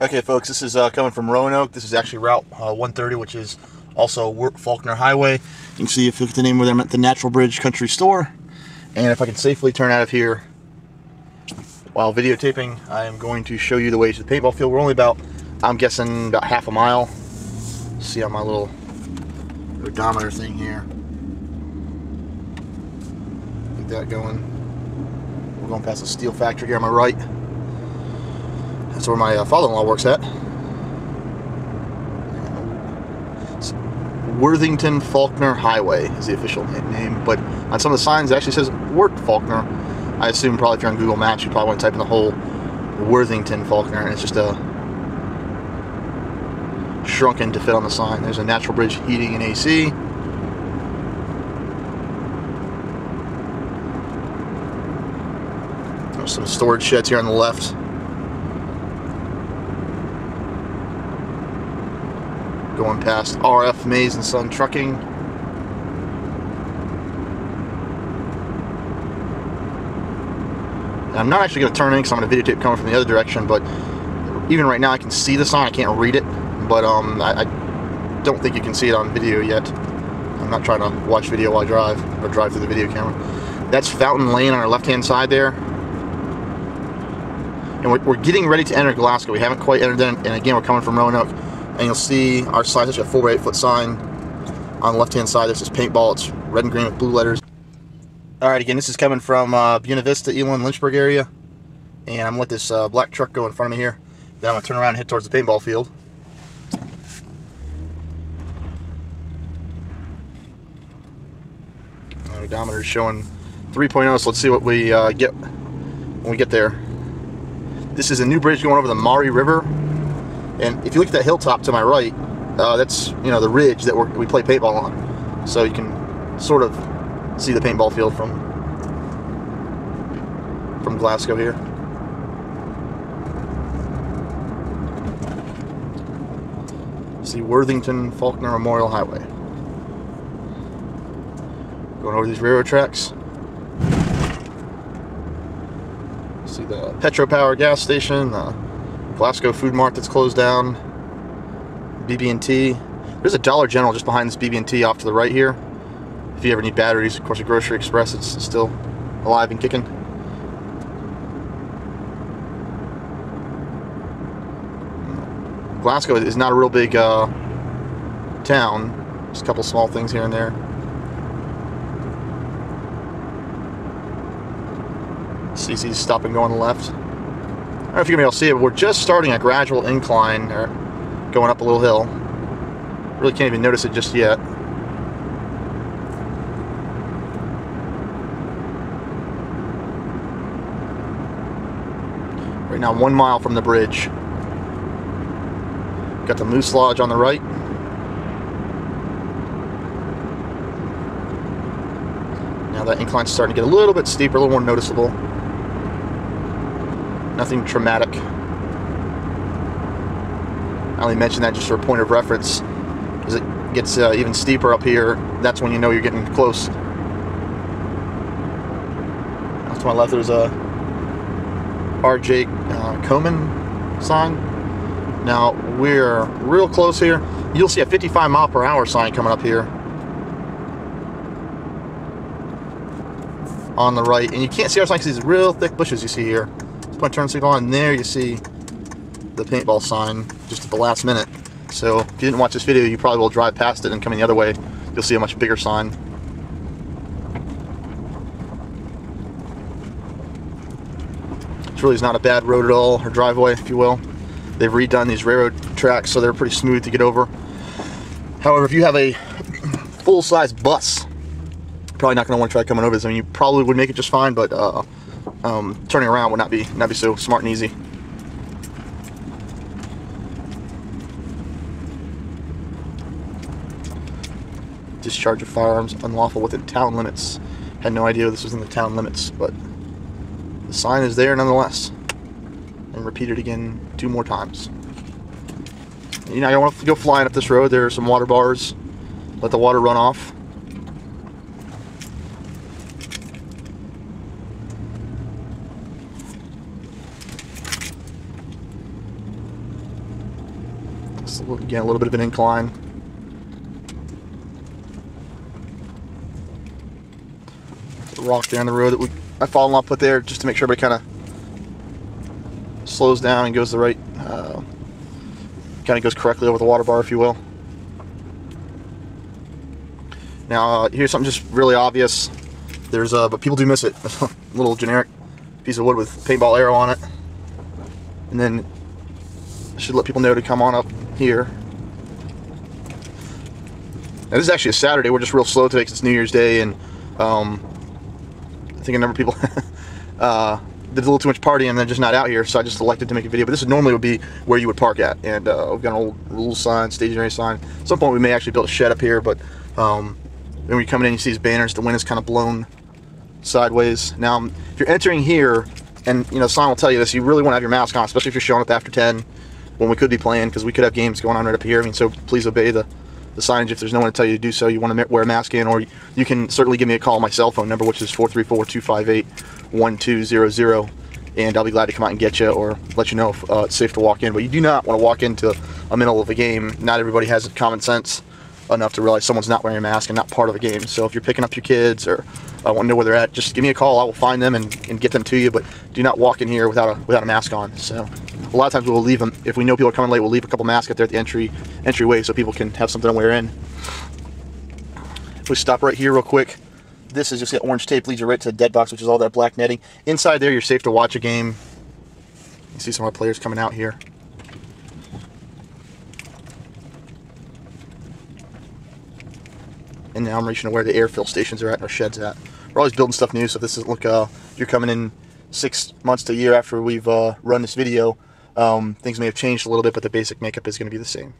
Okay, folks, this is coming from Roanoke. This is actually Route 130, which is also Faulkner Highway. You can see if you look at the name where I'm at the Natural Bridge Country Store. And if I can safely turn out of here while videotaping, I am going to show you the way to the paintball field. We're only about, I'm guessing, about half a mile. See on my little odometer thing here. Get that going. We're going past the steel factory here on my right. That's where my father-in-law works at. It's Worthington Faulkner Highway is the official name, but on some of the signs it actually says Wort Faulkner. I assume probably if you're on Google Maps you probably want to type in the whole Worthington Faulkner, and it's just a shrunken to fit on the sign. There's a Natural Bridge Heating and AC. There's some storage sheds here on the left. Going past RF Mays and Son Trucking. And I'm not actually going to turn in because I'm going to videotape coming from the other direction, but even right now I can see the sign. I can't read it, but I don't think you can see it on video yet. I'm not trying to watch video while I drive, or drive through the video camera. That's Fountain Lane on our left-hand side there. And we're getting ready to enter Glasgow. We haven't quite entered in, and again, we're coming from Roanoke. And you'll see our sign, such a 4x8 foot sign. On the left-hand side, this is paintball. It's red and green with blue letters. Alright, again, this is coming from Buena Vista, Lynchburg area. And I'm going to let this black truck go in front of me here. Then I'm going to turn around and head towards the paintball field. Our odometer is showing 3.0, so let's see what we get when we get there. This is a new bridge going over the Maury River. And if you look at that hilltop to my right, that's, you know, the ridge that we play paintball on. So you can sort of see the paintball field from Glasgow here. See Worthington Faulkner Memorial Highway. Going over these railroad tracks. See the Petro Power gas station, the Glasgow Food Mart that's closed down, BB&T. There's a Dollar General just behind this BB&T off to the right here. If you ever need batteries, of course, a Grocery Express, it's still alive and kicking. Glasgow is not a real big town. Just a couple small things here and there. CC's stop and go on the left. I don't know if you're going to be able to see it, but we're just starting a gradual incline, or going up a little hill. Really can't even notice it just yet. Right now, 1 mile from the bridge. Got the Moose Lodge on the right. Now that incline's starting to get a little bit steeper, a little more noticeable. Nothing traumatic. I only mention that just for a point of reference. As it gets even steeper up here, that's when you know you're getting close. Off to my left, there's a R.J. Komen sign. Now, we're real close here. You'll see a 55-mile-per-hour sign coming up here on the right. And you can't see our sign because these real thick bushes you see here. Put turn signal on, and there you see the paintball sign just at the last minute. So if you didn't watch this video, you probably will drive past it and coming the other way, you'll see a much bigger sign. It really is not a bad road at all, or driveway, if you will. They've redone these railroad tracks, so they're pretty smooth to get over. However, if you have a full-size bus, you're probably not going to want to try coming over this. I mean, you probably would make it just fine, but turning around would not be so smart and easy. Discharge of firearms unlawful within town limits. Had no idea this was in the town limits, but the sign is there nonetheless. And repeat it again 2 more times. You know, I don't want to go flying up this road. There are some water bars. Let the water run off. Again, a little bit of an incline. A rock there on the road that I father-in-law put there just to make sure everybody kind of slows down and goes the right, kind of goes correctly over the water bar, if you will. Now, here's something just really obvious. There's but people do miss it. A little generic piece of wood with paintball arrow on it, and then I should let people know to come on up here. Now, this is actually a Saturday. We're just real slow today because it's New Year's Day, and I think a number of people did a little too much partying and they're just not out here, so I just elected to make a video. But this normally would be where you would park at, and we've got an old rule sign, stationary sign. At some point we may actually build a shed up here, but when you're coming in, you see these banners. The wind is kind of blown sideways. Now, if you're entering here, and you know, sign will tell you this, you really want to have your mask on, especially if you're showing up after 10 when we could be playing, because we could have games going on right up here. I mean, so please obey the signage. If there's no one to tell you to do so, you want to wear a mask in, or you can certainly give me a call on my cell phone number, which is 434-258-1200, and I'll be glad to come out and get you, or let you know if it's safe to walk in. But you do not want to walk into a middle of a game. Not everybody has common sense enough to realize someone's not wearing a mask and not part of a game. So if you're picking up your kids, or I want to know where they're at, just give me a call. I will find them and get them to you, but do not walk in here without a mask on. So a lot of times we'll leave them, if we know people are coming late, we'll leave a couple masks out there at the entryway so people can have something to wear in. If we stop right here real quick, this is just the orange tape, leads you right to the dead box, which is all that black netting. Inside there, you're safe to watch a game. You see some of our players coming out here. And now I'm reaching to where the air fill stations are at and our shed's at. We're always building stuff new, so if this is, look, if you're coming in 6 months to a year after we've run this video, things may have changed a little bit, but the basic makeup is going to be the same.